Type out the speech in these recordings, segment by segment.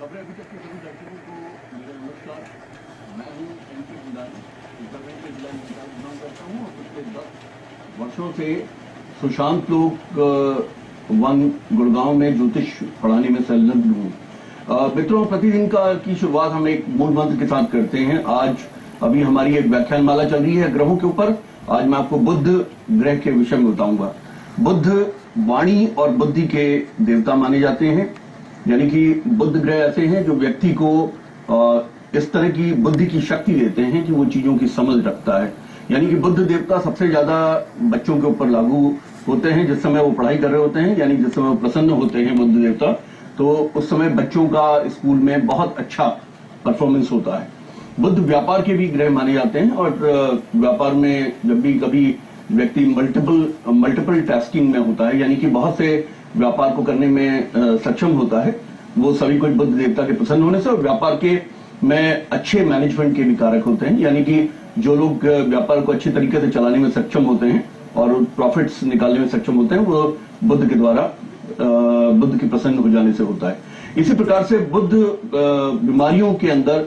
खबरें अभी तक के सभी दर्शकों को मेरा नमस्कार। मैं हूं एनके भंडारी, उत्तराखंड के जिला इंतजार बिलोंग करता हूं और पिछले 10 वर्षों से सुशांत लोक वन गुड़गांव में ज्योतिष पढ़ाने में संलग्न हूं। मित्रों, प्रतिदिन की शुरुआत हम एक मूल मंत्र के साथ करते हैं। आज अभी हमारी एक व्याख्यान माला चल रही है ग्रहों के ऊपर। आज मैं आपको बुध ग्रह के विषय में बताऊंगा। बुध वाणी और बुद्धि के देवता माने जाते हैं, यानी कि बुध ग्रह ऐसे हैं जो व्यक्ति को इस तरह की बुद्धि की शक्ति देते हैं कि वो चीजों की समझ रखता है। यानी कि बुध देवता सबसे ज्यादा बच्चों के ऊपर लागू होते हैं जिस समय वो पढ़ाई कर रहे होते हैं, यानी जिस समय वो प्रसन्न होते हैं बुध देवता, तो उस समय बच्चों का स्कूल में बहुत अच्छा परफॉर्मेंस होता है। बुध व्यापार के भी ग्रह माने जाते हैं और व्यापार में जब भी कभी व्यक्ति मल्टीपल टास्किंग में होता है, यानी कि बहुत से व्यापार को करने में सक्षम होता है, वो सभी कुछ बुध देवता के प्रसन्न होने से और व्यापार के में अच्छे मैनेजमेंट के भी कारक होते हैं। यानी कि जो लोग व्यापार को अच्छे तरीके से चलाने में सक्षम होते हैं और प्रॉफिट्स निकालने में सक्षम होते हैं, वो बुध के द्वारा बुध के प्रसन्न हो जाने से होता है। इसी प्रकार से बुध बीमारियों के अंदर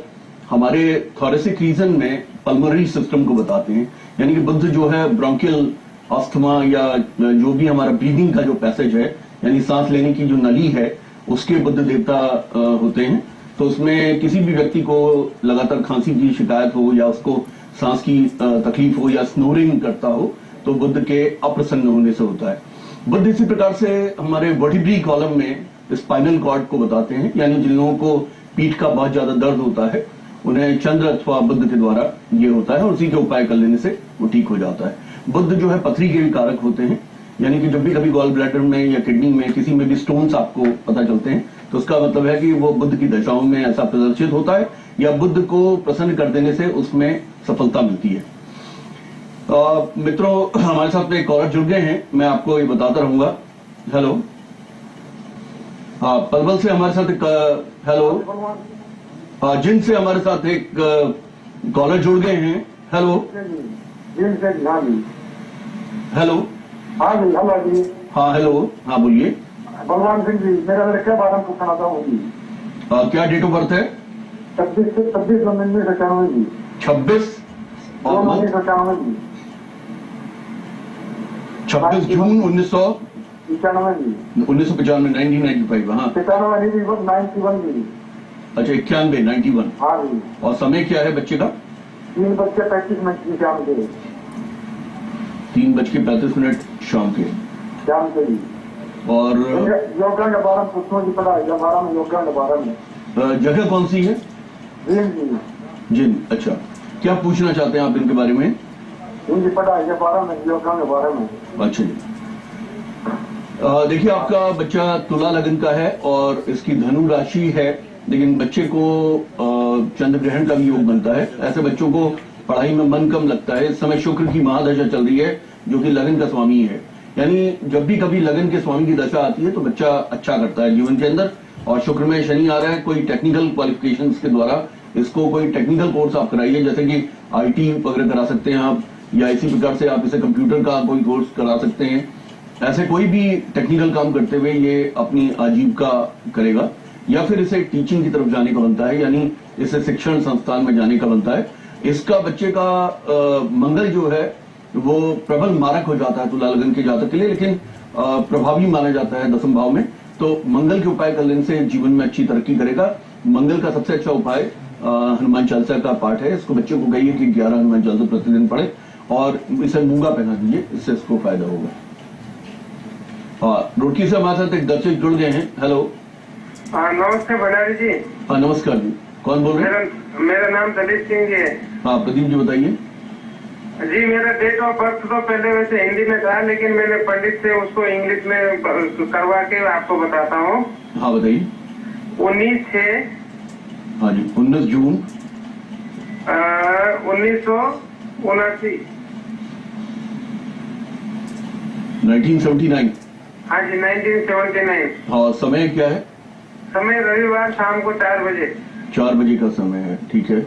हमारे थोरेसिक रीजन में पल्मोनरी सिस्टम को बताते हैं। यानी कि बुध जो है ब्रोंकियल अस्थमा या जो भी हमारा ब्रीदिंग का जो पैसेज है, यानी सांस लेने की जो नली है, उसके बुध देवता होते हैं। तो उसमें किसी भी व्यक्ति को लगातार खांसी की शिकायत हो या उसको सांस की तकलीफ हो या स्नोरिंग करता हो, तो बुध के अप्रसन्न होने से होता है। बुध इसी प्रकार से हमारे वर्टिब्री कॉलम में स्पाइनल कॉर्ड को बताते हैं, यानी जिन लोगों को पीठ का बहुत ज्यादा दर्द होता है उन्हें चंद्र अथवा बुध के द्वारा ये होता है और उसी के उपाय कर लेने से वो ठीक हो जाता है। बुध जो है पथरी के भी कारक होते हैं, यानी कि जब भी कभी गॉल ब्लैडर में या किडनी में किसी में भी स्टोन्स आपको पता चलते हैं तो उसका मतलब है कि वो बुध की दशाओं में ऐसा प्रदर्शित होता है या बुध को प्रसन्न कर देने से उसमें सफलता मिलती है। मित्रों, हमारे साथ में एक कॉलर जुड़ गए हैं, मैं आपको ये बताता रहूंगा। हेलो, हाँ, पलवल से हमारे साथ एक हेलो, जिन से हमारे साथ एक कॉलर जुड़ गए हैं। हेलो, हेलो, हाँ हेलो, हाँ बोलिए। बलवान सिंह जी, मेरा लड़का बारे में पूछना चाहूंगी। क्या डेट ऑफ बर्थ है? 26 से 26 1995 जी। 26 और 1995 जी। 26 जून 1995 जी। 1995 हाँ। 91 जी। अच्छा, 91 हाँ जी। और समय क्या है बच्चे का? 3:35 की शाम के। 3:35 शाम के जी। और योगा के बारे में पूछना जी, पढ़ाई के बारे में, योगा के बारे में। जगह कौन सी है? जिन। अच्छा, क्या पूछना चाहते हैं आप इनके बारे में? इनकी पढ़ाई के बारे में, योगा के बारे में। अच्छा जी, देखिए आपका बच्चा तुला लगन का है और इसकी धनु राशि है, लेकिन बच्चे को चंद्र ग्रहण का भी योग बनता है। ऐसे बच्चों को पढ़ाई में मन कम लगता है। इस समय शुक्र की महादशा चल रही है जो कि लगन का स्वामी है, यानी जब भी कभी लगन के स्वामी की दशा आती है तो बच्चा अच्छा करता है जीवन के अंदर। और शुक्र में शनि आ रहा है, कोई टेक्निकल क्वालिफिकेशंस के द्वारा इसको कोई टेक्निकल कोर्स आप कराइए, जैसे कि IT वगैरह करा सकते हैं आप, या इसी प्रकार से आप इसे कंप्यूटर का कोई कोर्स करा सकते हैं। ऐसे कोई भी टेक्निकल काम करते हुए ये अपनी आजीविका करेगा, या फिर इसे टीचिंग की तरफ जाने का बनता है, यानी इसे शिक्षण संस्थान में जाने का बनता है। इसका बच्चे का मंगल जो है वो प्रबल मारक हो जाता है तुला लगन के जातक के लिए, लेकिन प्रभावी माना जाता है 10वें भाव में। तो मंगल के उपाय कर लेने से जीवन में अच्छी तरक्की करेगा। मंगल का सबसे अच्छा उपाय हनुमान चालीसा का पाठ है। इसको बच्चे को कहिए कि 11 हनुमान चालीसा प्रतिदिन पढ़े और इसे मूंगा पहना दीजिए, इससे इसको फायदा होगा। रुड़की से हमारे साथ एक दर्शक जुड़ गए हैं। हेलो, नमस्ते भंडारी जी। हाँ नमस्कार जी, कौन बोल रहे हैं? मेरा नाम दलीप सिंह जी है। हाँ प्रदीप जी बताइए। जी, मेरा डेट ऑफ बर्थ तो पहले वैसे हिंदी में था, लेकिन मैंने पंडित से उसको इंग्लिश में करवा के आपको बताता हूँ। हाँ बताइए। 19/6। हाँ जी, 19 जून 1979। 1979। हाँ जी, 1979। हाँ, समय क्या है? समय रविवार शाम को 4 बजे। 4 बजे का समय है, ठीक है।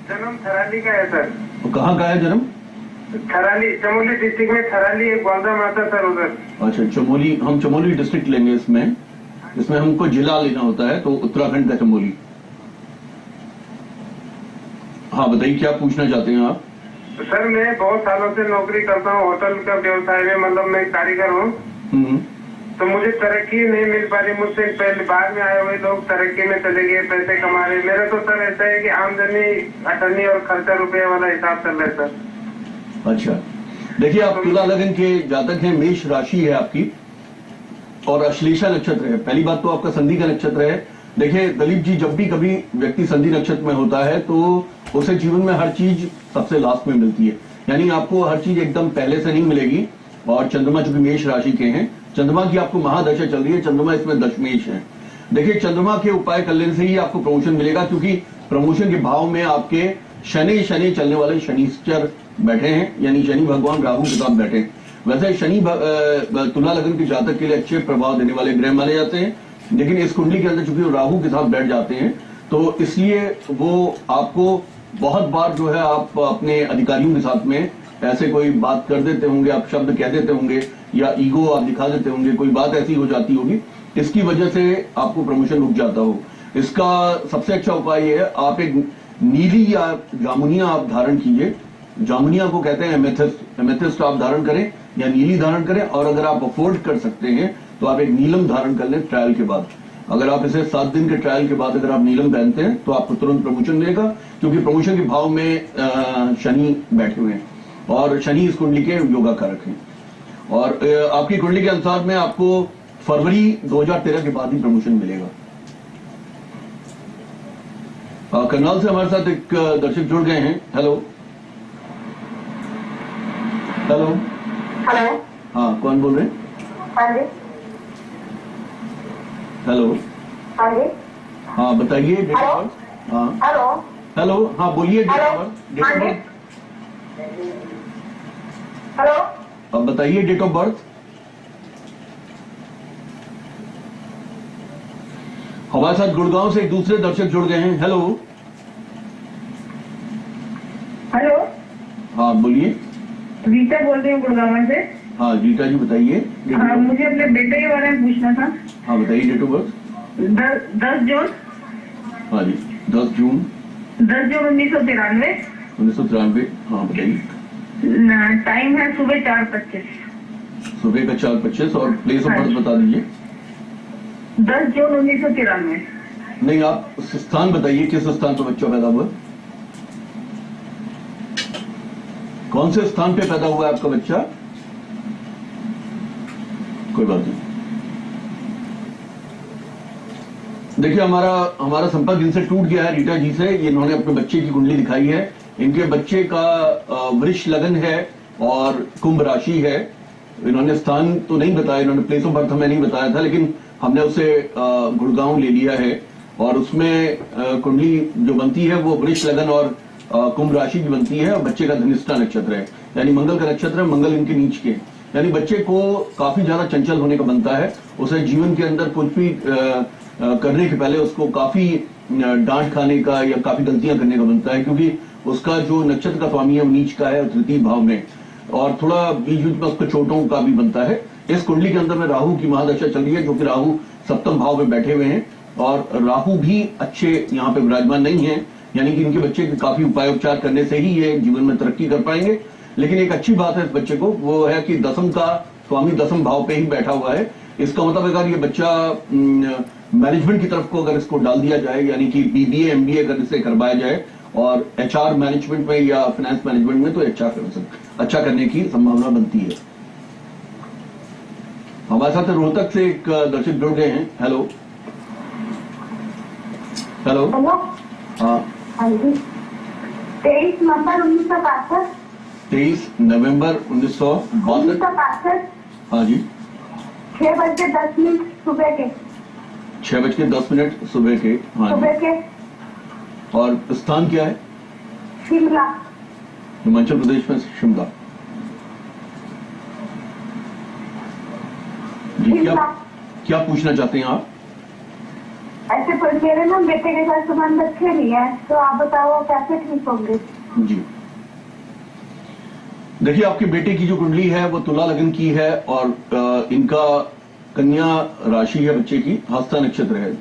जन्म थराली का है सर। कहाँ का है जन्म? थराली, चमोली डिस्ट्रिक्ट में। थराली एक ग्वालदा माता सर उधर। अच्छा, चमोली, हम चमोली डिस्ट्रिक्ट लेंगे इसमें। हाँ इसमें हमको जिला लेना होता है, तो उत्तराखंड का चमोली। हाँ बताइए क्या पूछना चाहते हैं आप? सर मैं बहुत सालों से नौकरी करता हूँ होटल का व्यवसाय में, मतलब मैं कारीगर हूँ। तो मुझे तरक्की नहीं मिल पा रही। मुझसे पहले बाद में आए हुए लोग तरक्की में चले गए, पैसे कमा रहे। मेरा तो सर ऐसा है कि आमदनी अठन्नी और खर्चा रुपये वाला हिसाब चल रहा है सर। अच्छा, देखिए आप तुला लगन के जातक हैं, मेष राशि है आपकी और अश्लेषा नक्षत्र है। पहली बात तो आपका संधि का नक्षत्र है। देखिए दलीप जी, जब भी कभी व्यक्ति संधि नक्षत्र में होता है तो उसे जीवन में हर चीज सबसे लास्ट में मिलती है, यानी आपको हर चीज एकदम पहले से नहीं मिलेगी। और चंद्रमा चूंकि मेष राशि के हैं, चंद्रमा की आपको महादशा चल रही है, चंद्रमा इसमें दशमेश है। देखिए चंद्रमा के उपाय कर लेने से ही आपको प्रमोशन मिलेगा, क्योंकि प्रमोशन के भाव में आपके शनि चलने वाले शनिश्चर बैठे हैं, यानी शनि भगवान राहु के साथ बैठे हैं। वैसे शनि तुला लगन के जातक के लिए अच्छे प्रभाव देने वाले ग्रह माने जाते हैं, लेकिन इस कुंडली के अंदर चूंकि राहु के साथ बैठ जाते हैं तो इसलिए वो आपको बहुत बार जो है आप अपने अधिकारियों के साथ में ऐसे कोई बात कर देते होंगे, आप शब्द कह देते होंगे या ईगो आप दिखा देते होंगे, कोई बात ऐसी हो जाती होगी, इसकी वजह से आपको प्रमोशन रुक जाता हो। इसका सबसे अच्छा उपाय ये है, आप एक नीली या जामुनिया आप धारण कीजिए। जामुनिया को कहते हैं एमेथिस्ट, एमेथिस्ट आप धारण करें या नीली धारण करें। और अगर आप अफोर्ड कर सकते हैं तो आप एक नीलम धारण कर लें ट्रायल के बाद। अगर आप इसे 7 दिन के ट्रायल के बाद अगर आप नीलम पहनते हैं तो आपको तुरंत प्रमोशन मिलेगा, क्योंकि प्रमोशन के भाव में शनि बैठे हुए हैं और शनि इस कुंडली के योगा कारक हैं। और आपकी कुंडली के अनुसार में आपको फरवरी 2013 के बाद ही प्रमोशन मिलेगा। करनाल से हमारे साथ एक दर्शक जुड़ गए हैं। Hello hello hello. हाँ, कौन बोल रहे हैं? हाँ जी। हेलो। हाँ जी। हाँ बताइए डेट हेलो। Of birth. हाँ हेलो। हेलो, हाँ बोलिए date hello. Of birth. Date हाँ ऑफ जी। Birth hello. अब बताइए डेट ऑफ बर्थ। हमारे साथ गुड़गांव से एक दूसरे दर्शक जुड़ गए हैं। हेलो। हेलो। हाँ बोलिए। रीता बोल रही हूँ गुड़गांव से। हाँ रीटा जी बताइए। हाँ, मुझे अपने बेटे के बारे में पूछना था। हाँ बताइए डेट ऑफ बर्थ। 10 जून। हाँ जी 10 जून 1993। 1993। हाँ बताइए। टाइम है सुबह 4:25। सुबह का 4:25 और प्लेस ऑफ बर्थ बता दीजिए। 10 जून 1993। नहीं, आप स्थान बताइए, किस स्थान पर बच्चा पैदा हुआ, कौन से स्थान पे पैदा हुआ है आपका बच्चा? कोई बात नहीं। देखिए हमारा संपर्क इनसे टूट गया है, रीटा जी से। इन्होंने अपने बच्चे की कुंडली दिखाई है। इनके बच्चे का वृष लगन है और कुंभ राशि है। इन्होंने स्थान तो नहीं बताया, इन्होंने प्लेस ऑफ बर्थ हमें नहीं बताया था, लेकिन हमने उसे गुड़गांव ले लिया है और उसमें कुंडली जो बनती है वो वृष लगन और कुंभ राशि की बनती है। और बच्चे का धनिष्ठा नक्षत्र है, यानी मंगल का नक्षत्र है, मंगल इनके नीच के, यानी बच्चे को काफी ज्यादा चंचल होने का बनता है। उसे जीवन के अंदर कुछ भी करने के पहले उसको काफी डांट खाने का या काफी गलतियां करने का बनता है, क्योंकि उसका जो नक्षत्र का स्वामी है वो नीच का है तृतीय भाव में, और थोड़ा बीच बीच में उसको चोटों का भी बनता है। इस कुंडली के अंदर में राहु की महादशा चल रही है, जो कि राहु सप्तम भाव में बैठे हुए हैं और राहु भी अच्छे यहाँ पे विराजमान नहीं है, यानी कि इनके बच्चे के काफी उपाय उपचार करने से ही ये जीवन में तरक्की कर पाएंगे। लेकिन एक अच्छी बात है इस बच्चे को, वो है कि दसम का स्वामी दसम भाव पे ही बैठा हुआ है। इसका मतलब अगर ये बच्चा मैनेजमेंट की तरफ को अगर इसको डाल दिया जाए, यानी कि BBA MBA अगर इसे करवाया जाए और HR मैनेजमेंट में या फाइनेंस मैनेजमेंट में, तो अच्छा करने की संभावना बनती है। हमारे साथ रोहतक से एक दर्शक जुड़ गए हैं। Hello hello. हेलो। हाँ हाँ जी। 23 नवंबर 1965। 23 नवंबर 1962। हाँ जी। 6:10 सुबह के। 6:10 सुबह के। हाँ सुबह के। और स्थान क्या है? शिमला। हिमाचल प्रदेश में शिमला। जी क्या पूछना चाहते हैं आप? ऐसे पर मेरे ना बेटे के साथ संबंध अच्छे नहीं है, तो आप बताओ कैसे ठीक होंगे? जी देखिए, आपके बेटे की जो कुंडली है वो तुला लगन की है और इनका कन्या राशि है बच्चे की, हस्ता नक्षत्र है।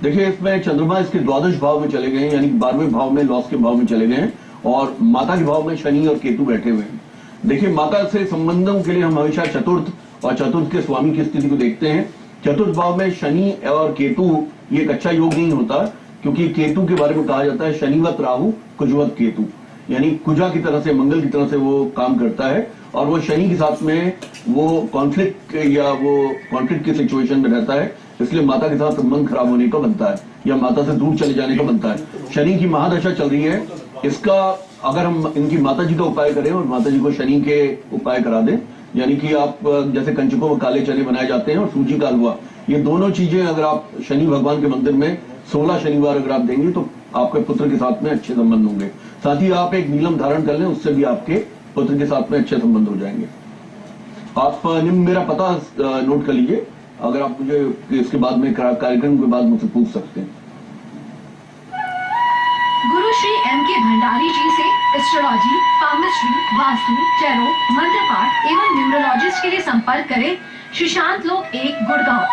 देखिए इसमें चंद्रमा इसके द्वादश भाव में चले गए हैं, यानी 12वें भाव में, लॉस के भाव में चले गए हैं, और माता के भाव में शनि और केतु बैठे हुए हैं। देखिए माता से संबंधों के लिए हम हमेशा चतुर्थ और चतुर्थ के स्वामी की स्थिति को देखते हैं। चतुर्थ भाव में शनि और केतु ये एक अच्छा योग नहीं होता, क्योंकि केतु के बारे में कहा जाता है शनिवत राहु कुजवत केतु, यानी कुजा की तरह से, मंगल की तरह से वो काम करता है, और वो शनि के साथ में वो कॉन्फ्लिक्ट या वो कॉन्फ्लिक्ट की सिचुएशन में रहता है, इसलिए माता के साथ संबंध खराब होने का बनता है या माता से दूर चले जाने का बनता है। शनि की महादशा चल रही है, इसका अगर हम इनकी माता जी का उपाय करें और माता जी को शनि के उपाय करा दें, यानी कि आप जैसे कंचकों में काले चने बनाए जाते हैं और सूजी का हलवा, ये दोनों चीजें अगर आप शनि भगवान के मंदिर में 16 शनिवार अगर आप देंगे तो आपके पुत्र के साथ में अच्छे संबंध होंगे। साथ ही आप एक नीलम धारण कर लें, उससे भी आपके पुत्र के साथ में अच्छे संबंध हो जाएंगे। आप मेरा पता नोट कर लीजिए, अगर आप मुझे इसके बाद में कार्यक्रम के बाद मुझसे पूछ सकते हैं। गुरु श्री M.K. भंडारी जी से एस्ट्रोलॉजी, पामिस्ट्री, वास्तु, टैरो, मंत्र पाठ एवं न्यूमरोलॉजिस्ट के लिए संपर्क करें सुशांत लोक 1 गुड़गांव।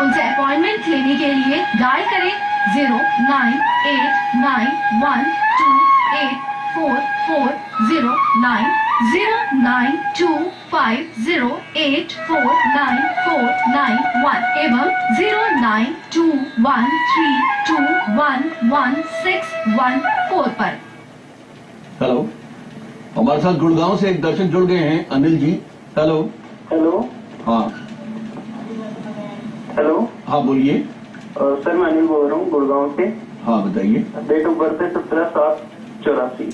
उनसे अपॉइंटमेंट लेने के लिए डायल करें 098912844090 0925084941 एवं 092132111614 पर। हेलो, हमारे साथ गुड़गांव से एक दर्शक जुड़ गए हैं, अनिल जी। हेलो। हेलो। हाँ हेलो। हाँ बोलिए। सर मैं अनिल बोल रहा हूँ गुड़गांव से। हाँ बताइए। डेट ऑफ बर्थ है 17/7/84।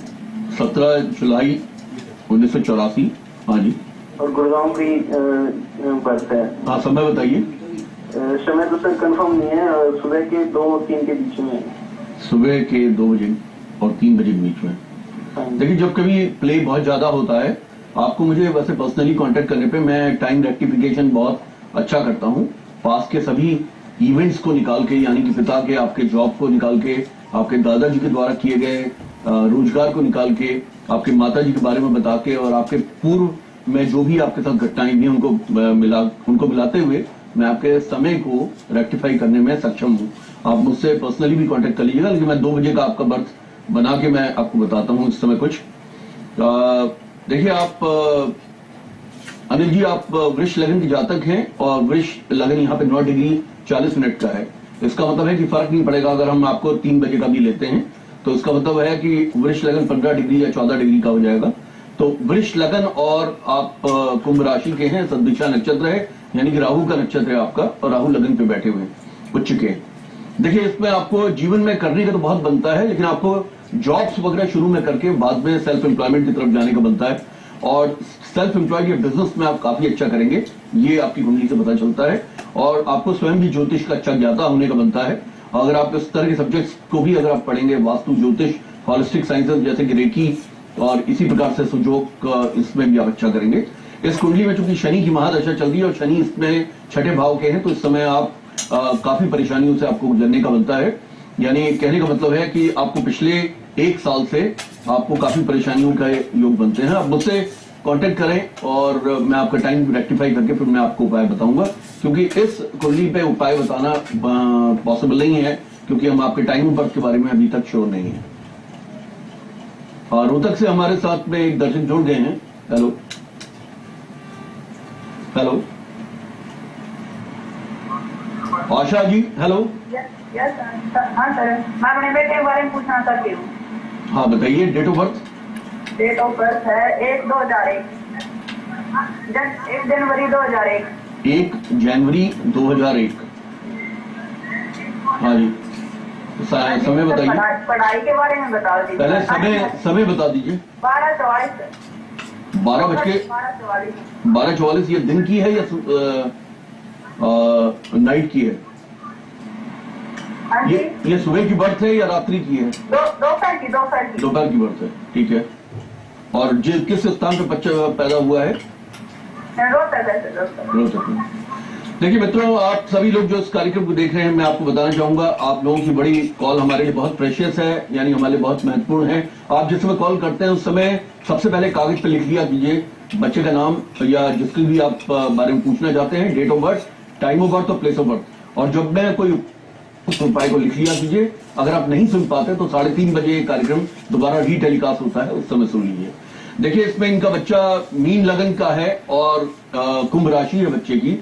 17 जुलाई 1984। हाँ जी। और गुड़गांव की बर्थ है। हाँ समय बताइए। समय तो सर कंफर्म नहीं है, सुबह के 2 और 3 के बीच में। सुबह के 2 बजे और 3 बजे के बीच में। देखिए जब कभी प्ले बहुत ज्यादा होता है, आपको मुझे वैसे पर्सनली कांटेक्ट करने पे मैं टाइम रेक्टिफिकेशन बहुत अच्छा करता हूँ। पास के सभी इवेंट्स को निकाल के, यानी कि पिता के आपके जॉब को निकाल के, आपके दादाजी के द्वारा किए गए रोजगार को निकाल के, आपके माता जी के बारे में बता के, और आपके पूर्व में जो भी आपके साथ घटनाएं हुई उनको मिलाते हुए मैं आपके समय को रेक्टिफाई करने में सक्षम हूँ। आप मुझसे पर्सनली भी कांटेक्ट कर लीजिएगा, लेकिन मैं 2 बजे का आपका बर्थ बना के मैं आपको बताता हूँ इस समय कुछ। देखिए आप अनिल जी, आप वृष लगन के जातक हैं, और वृष लगन यहाँ पे 9 डिग्री 40 मिनट का है। इसका मतलब है कि फर्क नहीं पड़ेगा अगर हम आपको 3 बजे का भी लेते हैं, तो इसका मतलब है कि वृष लगन 15 डिग्री या 14 डिग्री का हो जाएगा। तो वृष लगन और आप कुंभ राशि के हैं, सद्दिशा नक्षत्र है, यानी कि राहु का नक्षत्र है आपका, और राहु लगन पे बैठे हुए हैं, उच्च के। देखिए इसमें आपको जीवन में करने का तो बहुत बनता है, लेकिन आपको जॉब्स वगैरह शुरू में करके बाद में सेल्फ एम्प्लॉयमेंट की तरफ जाने का बनता है, और सेल्फ एम्प्लॉयड या बिजनेस में आप काफी अच्छा करेंगे, ये आपकी कुंडली से पता चलता है। और आपको स्वयं भी ज्योतिष का अच्छा ज्ञाता होने का बनता है। अगर आप इस तरह के सब्जेक्ट्स को भी अगर आप पढ़ेंगे, वास्तु, ज्योतिष, हॉलिस्टिक साइंसेज जैसे कि रेकी और इसी प्रकार से सुजोग, इसमें भी आप अच्छा करेंगे। इस कुंडली में चूंकि शनि की महादशा चल रही है और शनि इसमें 6ठे भाव के हैं, तो इस समय आप काफी परेशानियों से आपको गुजरने का बनता है। यानी कहने का मतलब है कि आपको पिछले 1 साल से आपको काफी परेशानियों का योग बनते हैं। आप मुझसे कांटेक्ट करें और मैं आपका टाइम रेक्टिफाई करके फिर मैं आपको उपाय बताऊंगा, क्योंकि इस कुंडली पे उपाय बताना पॉसिबल नहीं है, क्योंकि हम आपके टाइम ऑफ बर्थ के बारे में अभी तक श्योर नहीं है। और रोहतक से हमारे साथ में एक दर्शक जुड़ गए हैं। Hello hello Asha ji. Hello. Yes हाँ सर, मैं अपने बेटे के बारे में पूछना चाहती हूँ। हाँ बताइए। Date of birth? Date of birth है 1/2001, 1 जनवरी 2001। 1 जनवरी 2001। हाँ जी, समय बताइए। पढ़ाई के बारे में बता दीजिए। पहले समय बता दीजिए। 12:44। 12:44। ये दिन की है या नाइट की है? ये सुबह की बर्थ है या रात्रि की है? दोपहर की बर्थ है। ठीक है। और किस स्थान पे बच्चा पैदा हुआ है? रोहतक में। देखिए मित्रों, आप सभी लोग जो इस कार्यक्रम को देख रहे हैं, मैं आपको बताना चाहूंगा, आप लोगों की बड़ी कॉल हमारे लिए बहुत प्रेशियस है, यानी हमारे लिए बहुत महत्वपूर्ण है। आप जिस समय कॉल करते हैं उस समय सबसे पहले कागज पे लिख लिया कीजिए बच्चे का नाम या जिसकी भी आप बारे में पूछना चाहते हैं, date of birth, time of birth और प्लेस ऑफ बर्थ। और जब मैं कोई उपाय को लिख लिया कीजिए। अगर आप नहीं सुन पाते तो 3:30 बजे कार्यक्रम दोबारा रीटेलीकास्ट होता है, उस समय सुन लीजिए। देखिए, इसमें इनका बच्चा मीन लगन का है और कुंभ राशि है बच्चे की,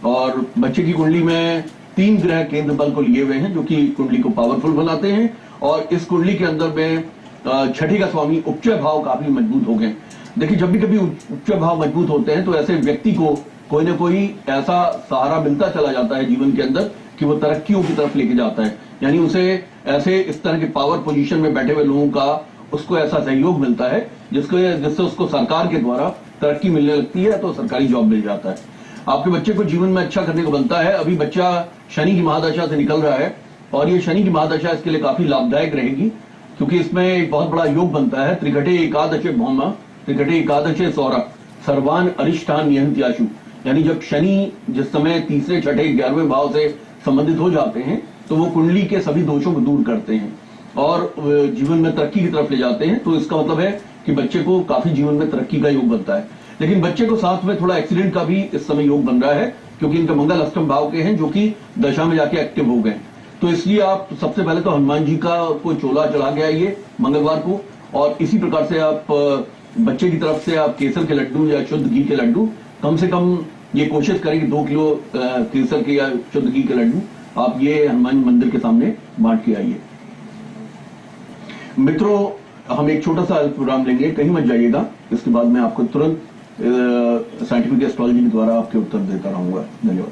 और बच्चे की कुंडली में 3 ग्रह केंद्र बल को लिए हुए हैं जो कि कुंडली को पावरफुल बनाते हैं। और इस कुंडली के अंदर में छठी का स्वामी उपचय भाव काफी मजबूत हो गए। देखिए, जब भी कभी उपचय भाव मजबूत होते हैं तो ऐसे व्यक्ति को कोई ना कोई ऐसा सहारा मिलता चला जाता है जीवन के अंदर कि वो तरक्कियों की तरफ लेके जाता है। यानी उसे ऐसे इस तरह के पावर पोजीशन में बैठे हुए लोगों का उसको ऐसा सहयोग मिलता है जिससे उसको सरकार के द्वारा तरक्की मिलने लगती है, तो सरकारी जॉब मिल जाता है। आपके बच्चे को जीवन में अच्छा करने को बनता है। अभी बच्चा शनि की महादशा से निकल रहा है और ये शनि की महादशा इसके लिए काफी लाभदायक रहेगी, क्योंकि इसमें एक बहुत बड़ा योग बनता है। त्रिकटे एकादशे भौमा, त्रिकटे एकादशे सौरभ, सर्वान अरिष्टान नियंत्याशु। यानी जब शनि जिस समय तीसरे, छठे, 11वें भाव से संबंधित हो जाते हैं तो वो कुंडली के सभी दोषों को दूर करते हैं और जीवन में तरक्की की तरफ ले जाते हैं। तो इसका मतलब है कि बच्चे को काफी जीवन में तरक्की का योग बनता है। लेकिन बच्चे को साथ में थोड़ा एक्सीडेंट का भी इस समय योग बन रहा है, क्योंकि इनका मंगल अष्टम भाव के हैं जो कि दशा में जाके एक्टिव हो गए। तो इसलिए आप सबसे पहले तो हनुमान जी का को चोला चढ़ा के आइए मंगलवार को, और इसी प्रकार से आप बच्चे की तरफ से आप केसर के लड्डू या शुद्ध घी के लड्डू, कम से कम ये कोशिश करें कि 2 किलो केसर के या शुद्ध घी के लड्डू आप ये हनुमान मंदिर के सामने बांट के आइए। मित्रों, हम एक छोटा सा प्रोग्राम लेंगे, कहीं मत जाइएगा। इसके बाद मैं आपको तुरंत साइंटिफिक एस्ट्रोलॉजी के द्वारा आपके उत्तर देता रहूंगा। धन्यवाद।